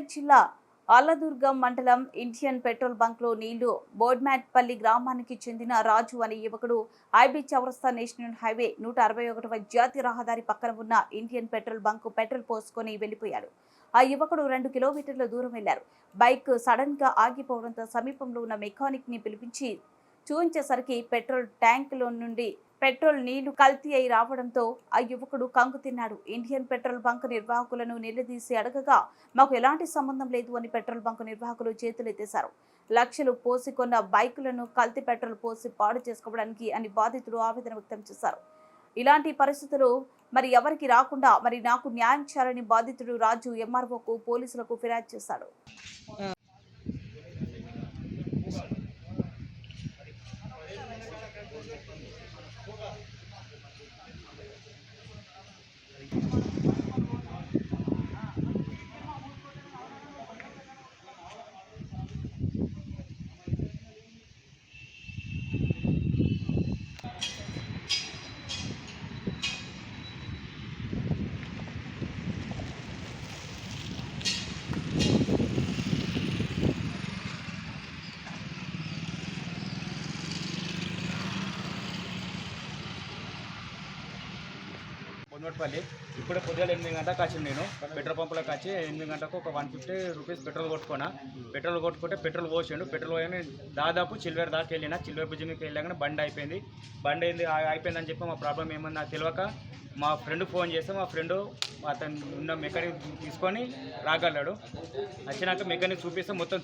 మెదక్ జిల్లా ఆలదుర్గం మండలం Indian petrol బంక్లో నీళ్లు బోడ్మాట్పల్లి గ్రామానికి చెందిన రాజు అనే యువకుడు ఐబీ చౌరస్తా నేషనల్ హైవే 161వ జాతీయ రహదారి పక్కన ఉన్న ఇండియన్ పెట్రోల్ బంక్ పెట్రోల్ పోసుకొని వెళ్లిపోయాడు. ఆ యువకుడు 2 కిలోమీటర్ల దూరం వెళ్లారు. బైక్ సడన్ గా ఆగిపోవడంతో సమీపంలో ఉన్న మెకానిక్ ని పిలిపించి చూయించేసరికి పెట్రోల్ ట్యాంకులో నుండి పెట్రోల్ నీళ్లు కల్తీ అయి రావడంతో ఆ యువకుడు కంగు తిన్నాడు. ఇండియన్ పెట్రోల్ బంక్ నిర్వాహకులను నిలదీసి అడగగా మాకు ఎలాంటి సంబంధం లేదు అని పెట్రోల్ బంక్ నిర్వాహకులు చేతులెత్తేశారు. లక్షలు పోసి కొన్న బైకులను కల్తీ పెట్రోల్ పోసి పాడు చేసుకోవడానికి అని బాధితులు ఆవేదన వ్యక్తం చేశారు. ఇలాంటి పరిస్థితులు మరి ఎవరికి రాకుండా మరి నాకు న్యాయం చేయాలని బాధితుడు రాజు ఎంఆర్ఓకు పోలీసులకు ఫిర్యాదు చేశాడు. పొన్నోట్పల్లి ఇప్పుడు పొద్దున 8 గంటలకు వచ్చింది. నేను పెట్రోల్ పంపులోకి వచ్చి 8 గంటలకు ఒక 150 రూపీస్ పెట్రోల్ కొట్టుకుంటే పెట్రోల్ పోసిండు. పెట్రోల్ పోయి దాదాపు చిల్వేర్ దాకా వెళ్ళిన. చిల్వేర్ బ్రిడ్జ్ మీకు వెళ్ళగానే బండి అయిపోయిందని చెప్పి మా ప్రాబ్లం ఏమన్నా నాకు తెలియక మా ఫ్రెండ్ ఫోన్ చేస్తే మా ఫ్రెండ్ అతను ఉన్న మెకానిక్ తీసుకొని రాగలడు. వచ్చినాక మెకానిక్ చూపిస్తే మొత్తం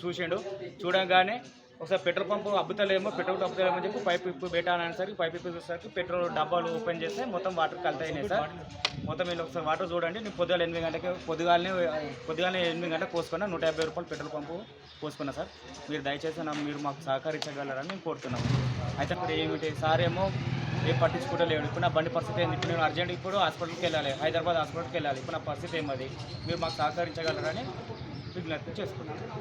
చూడగానే ఒకసారి పెట్రోల్ పంపు అబ్బుతలేమో అని చెప్పి పైప్ ఇప్పు పెట్టాలనేసరికి పైప్ ఇప్పు చూసేసరికి పెట్రోల్ డబ్బాలు ఓపెన్ చేస్తే మొత్తం వాటర్ కలిసి అయినాయి సార్. మొత్తం మీరు ఒకసారి వాటర్ చూడండి. నేను పొద్దుగాల 8 గంటలకి పొద్దుగాలనే 8 గంటలకు పోసుకున్నా. 150 రూపాయలు పెట్రోల్ పంపు పోసుకున్నా సార్. మీరు దయచేసి మీరు మాకు సహకరించగలరని మేము కోరుతున్నాము. అయితే ఇప్పుడు ఏమిటి సార్ ఏమో ఏం పట్టించుకుంటలేడు. ఇప్పుడు నా బండి పరిస్థితి ఏంది? ఇప్పుడు నేను అర్జెంట్ ఇప్పుడు హాస్పిటల్కి వెళ్ళాలి, హైదరాబాద్ హాస్పిటల్కి వెళ్ళాలి. ఇప్పుడు నా పరిస్థితి ఏమది? మీరు మాకు సహకరించగలరని విజ్ఞప్తి చేసుకున్నాను.